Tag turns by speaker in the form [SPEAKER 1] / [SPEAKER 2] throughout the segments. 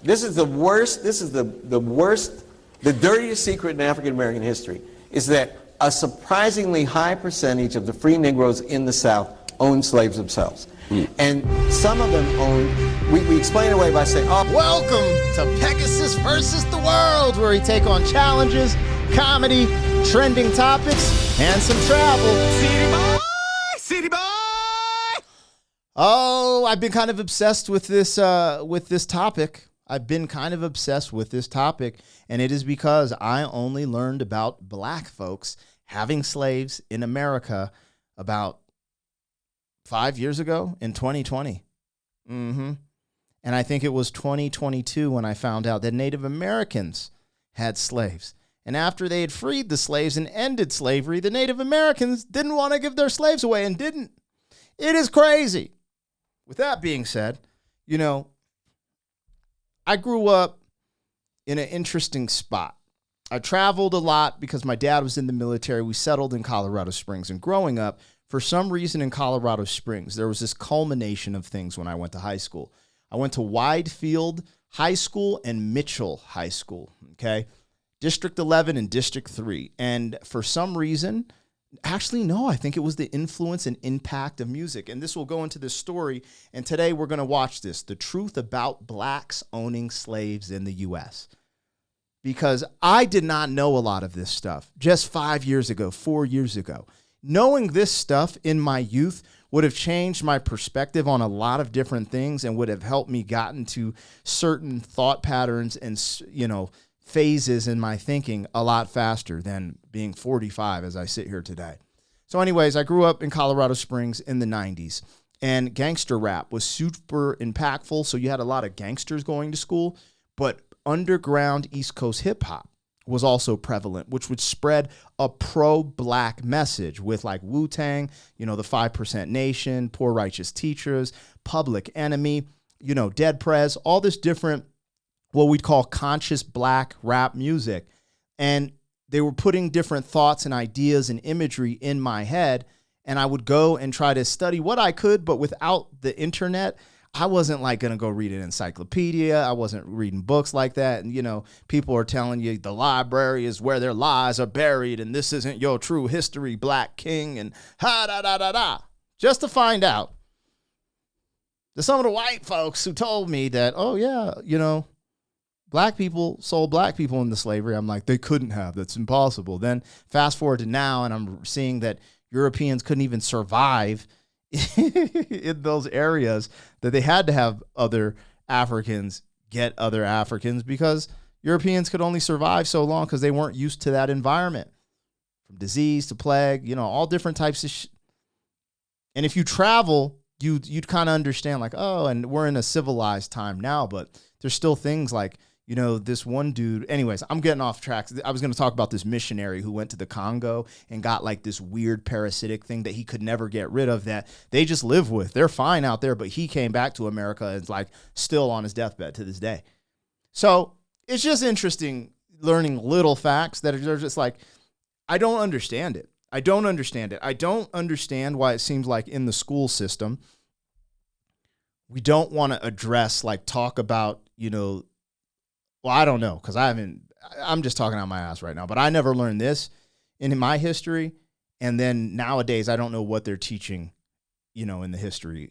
[SPEAKER 1] This is the worst, this is the worst, the dirtiest secret in African American history, is that a surprisingly high percentage of the free Negroes in the South own slaves themselves. And some of them own, we explain it away by saying, oh,
[SPEAKER 2] welcome to Pegasus versus the World, where we take on challenges, comedy, trending topics, and some travel.
[SPEAKER 3] City boy!
[SPEAKER 2] Oh, I've been kind of obsessed with this topic. I've been kind of obsessed with this topic, and it is because I only learned about black folks having slaves in America about 5 years ago in 2020. And I think it was 2022 when I found out that Native Americans had slaves. And after they had freed the slaves and ended slavery, the Native Americans didn't want to give their slaves away and didn't. It is crazy. With that being said, you know, I grew up in an interesting spot. I traveled a lot because my dad was in the military. We settled in Colorado Springs. And growing up, for some reason in Colorado Springs, there was this culmination of things when I went to high school. I went to Widefield High School and Mitchell High School, okay? District 11 and District 3. And for some reason, actually, no, I think it was the influence and impact of music. And this will go into this story. And today we're going to watch this, the truth about blacks owning slaves in the U.S. Because I did not know a lot of this stuff just 5 years ago, 4 years ago. Knowing this stuff in my youth would have changed my perspective on a lot of different things and would have helped me get into certain thought patterns and, you know, phases in my thinking a lot faster than being 45 as I sit here today. So anyways, I grew up in Colorado Springs in the 90s, and gangster rap was super impactful. So you had a lot of gangsters going to school, but underground East Coast hip hop was also prevalent, which would spread a pro-black message with like Wu-Tang, you know, the 5% Nation, Poor Righteous Teachers, Public Enemy, you know, Dead Prez, all this different, what we'd call conscious black rap music. And they were putting different thoughts and ideas and imagery in my head. And I would go and try to study what I could, but without the internet, I wasn't like going to go read an encyclopedia. I wasn't reading books like that. And, you know, people are telling you the library is where their lies are buried and this isn't your true history, Black King, and ha-da-da-da-da. Just to find out that some of the white folks who told me that, oh, yeah, you know, black people sold black people into slavery. I'm like, they couldn't have. That's impossible. Then fast forward to now, and I'm seeing that Europeans couldn't even survive in those areas, that they had to have other Africans get other Africans because Europeans could only survive so long because they weren't used to that environment, from disease to plague, you know, all different types of And if you travel, you'd kind of understand like, oh, and we're in a civilized time now, but there's still things like, you know, this one dude, anyways, I'm getting off track. I was going to talk about this missionary who went to the Congo and got like this weird parasitic thing that he could never get rid of that they just live with. They're fine out there, but he came back to America and is like still on his deathbed to this day. So it's just interesting learning little facts that are just like, I don't understand it. I don't understand why it seems like in the school system, we don't want to address, like talk about, you know, well, I don't know, because I'm just talking out my ass right now, but I never learned this in my history. And then nowadays, I don't know what they're teaching, you know, in the history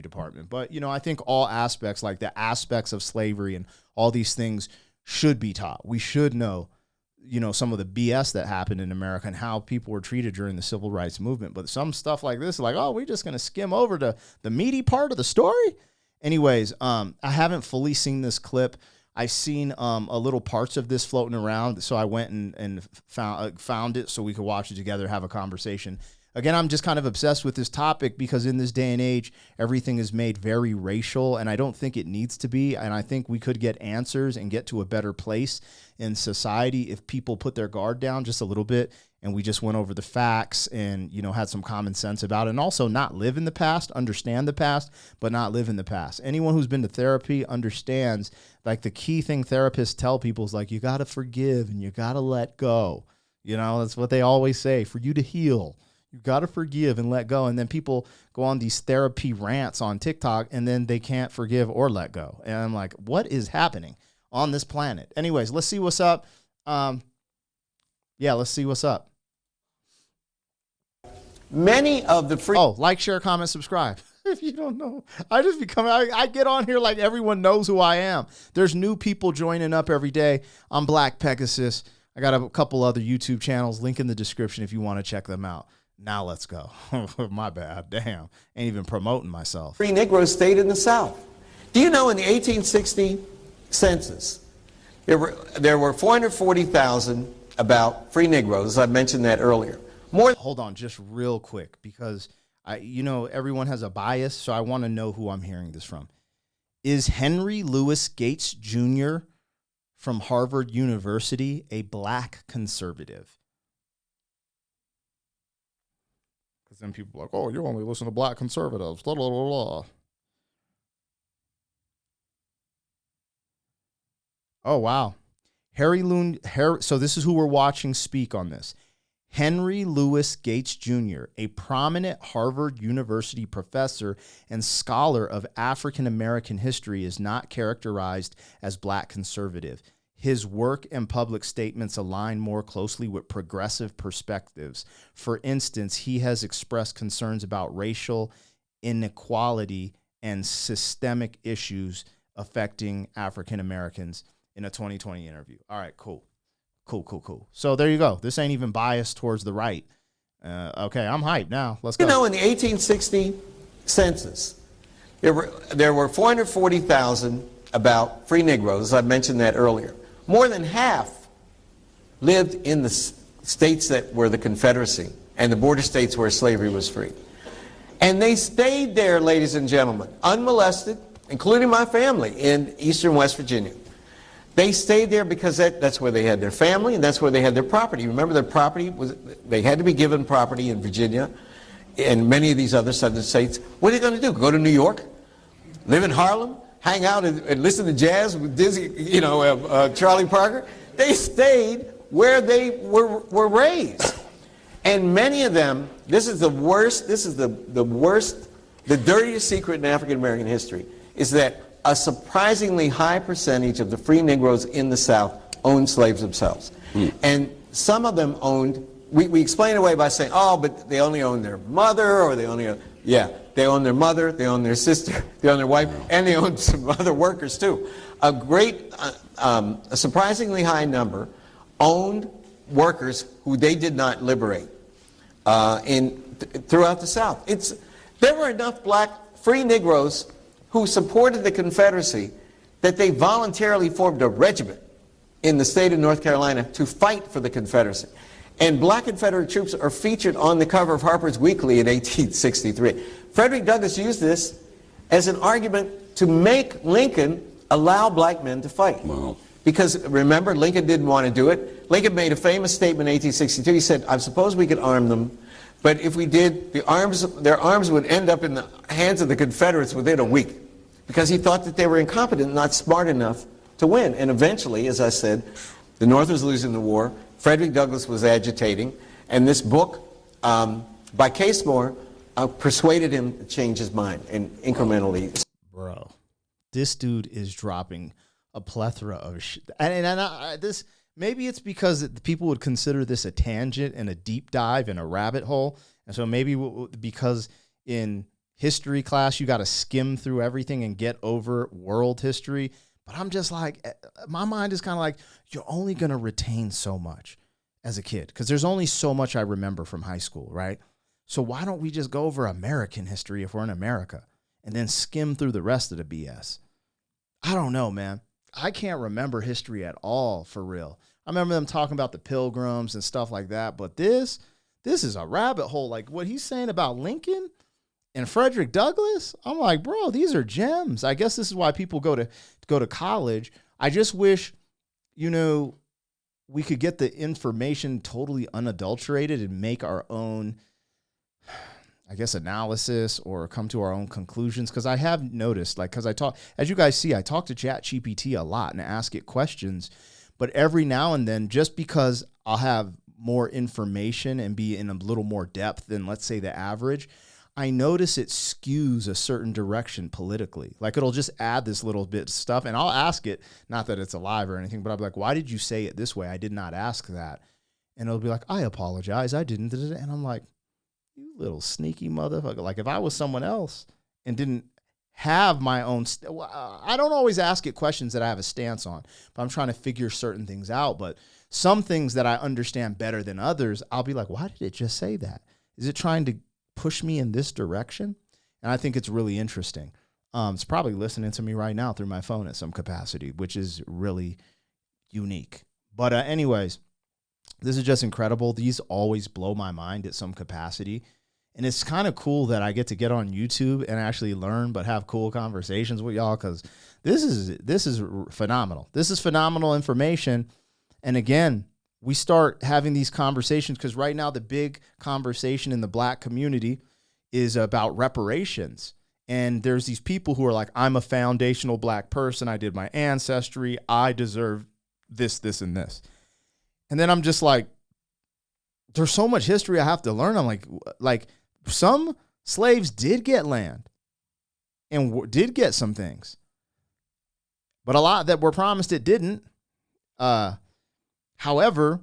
[SPEAKER 2] department. But, you know, I think all aspects, like the aspects of slavery and all these things should be taught. We should know, you know, some of the BS that happened in America and how people were treated during the civil rights movement. But some stuff like this, like, oh, we're just going to skim over to the meaty part of the story. Anyways, I haven't fully seen this clip. I've seen a little parts of this floating around, so I went and found it so we could watch it together, have a conversation. Again, I'm just kind of obsessed with this topic because in this day and age, everything is made very racial, and I don't think it needs to be. And I think we could get answers and get to a better place in society if people put their guard down just a little bit and we just went over the facts and, you know, had some common sense about it, and also not live in the past, understand the past, but not live in the past. Anyone who's been to therapy understands, like, the key thing therapists tell people is like, you got to forgive and you got to let go. You know, that's what they always say. For you to heal, You got to forgive and let go. And then people go on these therapy rants on TikTok and then they can't forgive or let go. And I'm like, what is happening on this planet? Anyways, let's see what's up. Let's see what's up.
[SPEAKER 1] Many of the free...
[SPEAKER 2] Oh, like, share, comment, subscribe. If you don't know, I get on here like everyone knows who I am. There's new people joining up every day. I'm Black Pegasus. I got a couple other YouTube channels, link in the description if you want to check them out. Now let's go. My bad. Damn. Ain't even promoting myself.
[SPEAKER 1] Free Negroes stayed in the South. Do you know in the 1860 census, there were 440,000 about free Negroes. I mentioned that earlier.
[SPEAKER 2] Hold on, just real quick, because everyone has a bias, so I want to know who I'm hearing this from. Is Henry Louis Gates Jr. from Harvard University a black conservative? Because then people are like, oh, you only listen to black conservatives. Blah, blah, blah, blah. Oh, wow. So this is who we're watching speak on this. Henry Louis Gates Jr., a prominent Harvard University professor and scholar of African American history, is not characterized as black conservative. His work and public statements align more closely with progressive perspectives. For instance, he has expressed concerns about racial inequality and systemic issues affecting African Americans in a 2020 interview. All right, cool. Cool. So there you go. This ain't even biased towards the right. Okay, I'm hyped now. Let's go.
[SPEAKER 1] You know, in the 1860 census, there were 440,000 about free Negroes. I mentioned that earlier. More than half lived in the states that were the Confederacy and the border states where slavery was free. And they stayed there, ladies and gentlemen, unmolested, including my family in eastern West Virginia. They stayed there because that's where they had their family and that's where they had their property. Remember, their property they had to be given property in Virginia and many of these other southern states. What are they going to do? Go to New York? Live in Harlem? Hang out and listen to jazz with Charlie Parker? They stayed where they were raised. And many of them, this is the worst, the dirtiest secret in African American history, is that a surprisingly high percentage of the free Negroes in the South owned slaves themselves. And some of them owned, we explain it away by saying, oh, but they only own their mother, or they only own, they own their mother, they own their sister, they own their wife, and they own some other workers too. A surprisingly high number owned workers who they did not liberate throughout the South. There were enough black free Negroes who supported the Confederacy that they voluntarily formed a regiment in the state of North Carolina to fight for the Confederacy. And black Confederate troops are featured on the cover of Harper's Weekly in 1863. Frederick Douglass used this as an argument to make Lincoln allow black men to fight. Wow. Because remember, Lincoln didn't want to do it. Lincoln made a famous statement in 1862. He said, I suppose we could arm them, but if we did, their arms would end up in the hands of the Confederates within a week, because he thought that they were incompetent, not smart enough to win. And eventually, as I said, the North was losing the war. Frederick Douglass was agitating. And this book by Casemore persuaded him to change his mind and incrementally.
[SPEAKER 2] Bro, this dude is dropping a plethora of shit. This, maybe it's because people would consider this a tangent and a deep dive and a rabbit hole. And so maybe because in history class, you got to skim through everything and get over world history. But I'm just like, my mind is kind of like, you're only going to retain so much as a kid, because there's only so much I remember from high school, right? So why don't we just go over American history if we're in America and then skim through the rest of the BS? I don't know, man. I can't remember history at all, for real. I remember them talking about the Pilgrims and stuff like that, but this is a rabbit hole. Like what he's saying about Lincoln and Frederick Douglass, I'm like, bro, these are gems. I guess this is why people go to college. I just wish, we could get the information totally unadulterated and make our own, I guess, analysis or come to our own conclusions. Because I have noticed, as you guys see, I talk to ChatGPT a lot and ask it questions. But every now and then, just because I'll have more information and be in a little more depth than, let's say, the average, I notice it skews a certain direction politically. Like, it'll just add this little bit of stuff, and I'll ask it, not that it's alive or anything, but I'll be like, why did you say it this way? I did not ask that. And it'll be like, I apologize, I didn't. And I'm like, you little sneaky motherfucker. Like, if I was someone else and didn't have my own, I don't always ask it questions that I have a stance on, but I'm trying to figure certain things out. But some things that I understand better than others, I'll be like, why did it just say that? Is it trying to push me in this direction? And I think it's really interesting. It's probably listening to me right now through my phone at some capacity, which is really unique. But anyways, this is just incredible. These always blow my mind at some capacity. And it's kind of cool that I get to get on YouTube and actually learn, but have cool conversations with y'all, because this is phenomenal. This is phenomenal information. And again, we start having these conversations because right now the big conversation in the Black community is about reparations. And there's these people who are like, I'm a foundational Black person. I did my ancestry. I deserve this, this, and this. And then I'm just like, there's so much history I have to learn. I'm like some slaves did get land and did get some things, but a lot that were promised it didn't. However,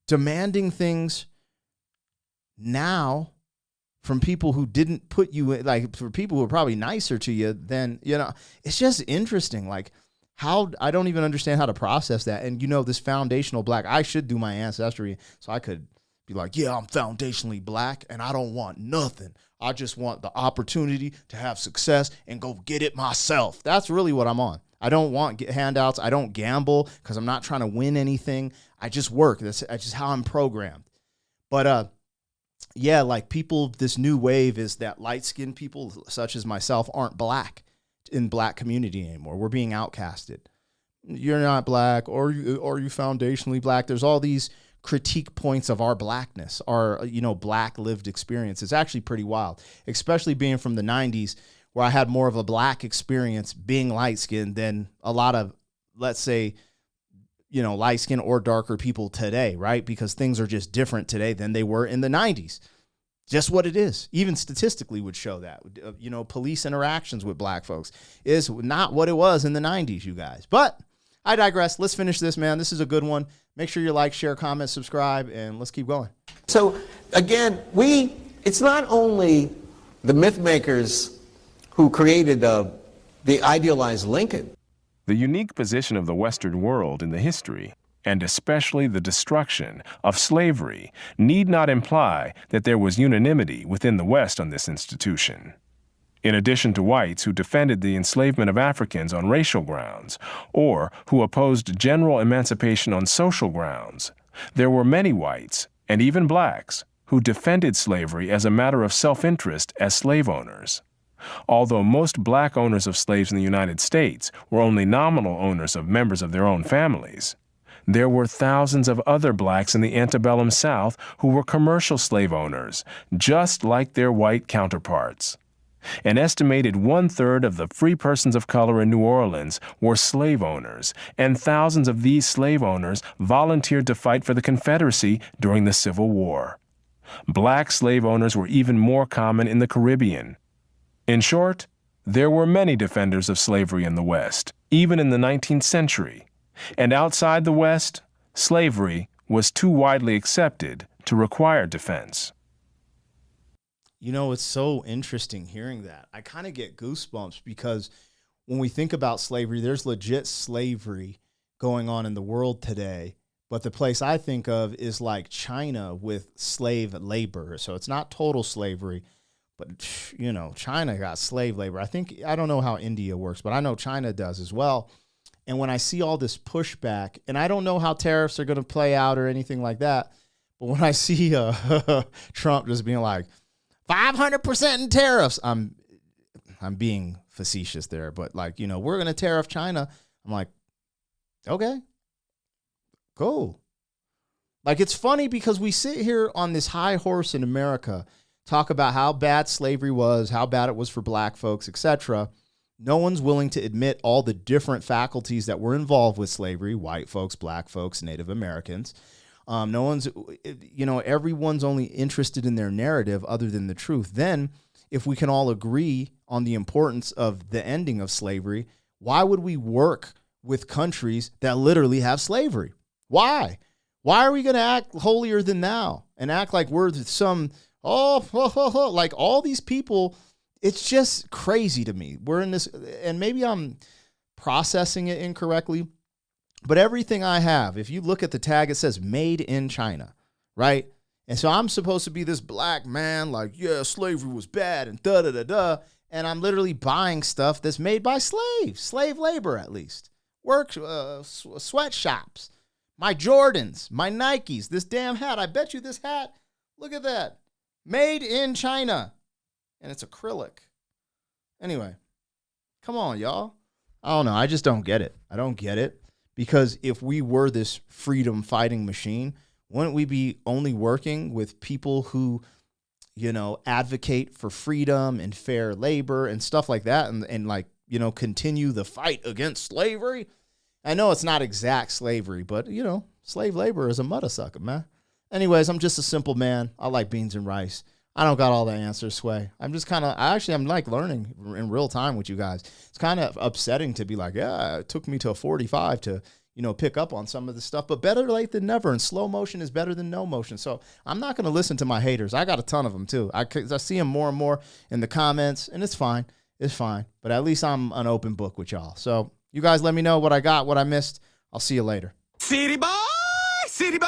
[SPEAKER 2] demanding things now from people who didn't put you in, like for people who are probably nicer to you than, it's just interesting. Like, how I don't even understand how to process that. And this foundational Black, I should do my ancestry so I could be like, yeah, I'm foundationally Black and I don't want nothing. I just want the opportunity to have success and go get it myself. That's really what I'm on. I don't want handouts. I don't gamble because I'm not trying to win anything. I just work. That's just how I'm programmed. But yeah, like people, this new wave is that light-skinned people such as myself aren't Black in Black community anymore. We're being outcasted. You're not Black, or you foundationally Black. There's all these critique points of our Blackness, our Black lived experience. It's actually pretty wild, especially being from the 90s, where I had more of a Black experience being light-skinned than a lot of, let's say, light-skinned or darker people today, right? Because things are just different today than they were in the 90s. Just what it is. Even statistically would show that. Police interactions with Black folks is not what it was in the 90s, you guys. But I digress. Let's finish this, man. This is a good one. Make sure you like, share, comment, subscribe, and let's keep going.
[SPEAKER 1] So, again, it's not only the myth makers who created the idealized Lincoln.
[SPEAKER 4] The unique position of the Western world in the history, and especially the destruction of slavery, need not imply that there was unanimity within the West on this institution. In addition to whites who defended the enslavement of Africans on racial grounds, or who opposed general emancipation on social grounds, there were many whites, and even Blacks, who defended slavery as a matter of self-interest as slave owners. Although most Black owners of slaves in the United States were only nominal owners of members of their own families, there were thousands of other Blacks in the antebellum South who were commercial slave owners, just like their white counterparts. An estimated 1/3 of the free persons of color in New Orleans were slave owners, and thousands of these slave owners volunteered to fight for the Confederacy during the Civil War. Black slave owners were even more common in the Caribbean. In short, there were many defenders of slavery in the West, even in the 19th century. And outside the West, slavery was too widely accepted to require defense.
[SPEAKER 2] It's so interesting hearing that. I kind of get goosebumps because when we think about slavery, there's legit slavery going on in the world today. But the place I think of is like China with slave labor. So it's not total slavery, but China got slave labor. I don't know how India works, but I know China does as well. And when I see all this pushback, and I don't know how tariffs are going to play out or anything like that, but when I see Trump just being like 500% in tariffs, I'm being facetious there, but we're going to tariff China. I'm like, okay, cool. It's funny because we sit here on this high horse in America, talk about how bad slavery was, how bad it was for Black folks, etc. No one's willing to admit all the different faculties that were involved with slavery: white folks, Black folks, Native Americans. No one's, everyone's only interested in their narrative other than the truth. Then, if we can all agree on the importance of the ending of slavery, why would we work with countries that literally have slavery? Why? Why are we going to act holier than thou and act like we're some, like all these people? It's just crazy to me. We're in this, and maybe I'm processing it incorrectly, but everything I have, if you look at the tag, it says made in China, right? And so I'm supposed to be this black man, like, yeah, slavery was bad and da-da-da-da. And I'm literally buying stuff that's made by slaves, slave labor at least. Sweatshops, my Jordans, my Nikes, this damn hat. I bet you this hat, look at that. Made in China. And it's acrylic. Anyway, come on, y'all. I don't know. I just don't get it. I don't get it. Because if we were this freedom fighting machine, wouldn't we be only working with people who, advocate for freedom and fair labor and stuff like that and continue the fight against slavery? I know it's not exact slavery, but, slave labor is a mother sucker, man. Anyways, I'm just a simple man. I like beans and rice. I don't got all the answers, Sway. I'm just I'm like learning in real time with you guys. It's kind of upsetting to be like, yeah, it took me to 45 to, pick up on some of the stuff, but better late than never. And slow motion is better than no motion. So I'm not going to listen to my haters. I got a ton of them too. I see them more and more in the comments, and it's fine. It's fine. But at least I'm an open book with y'all. So you guys let me know what I got, what I missed. I'll see you later.
[SPEAKER 3] City boy, city boy.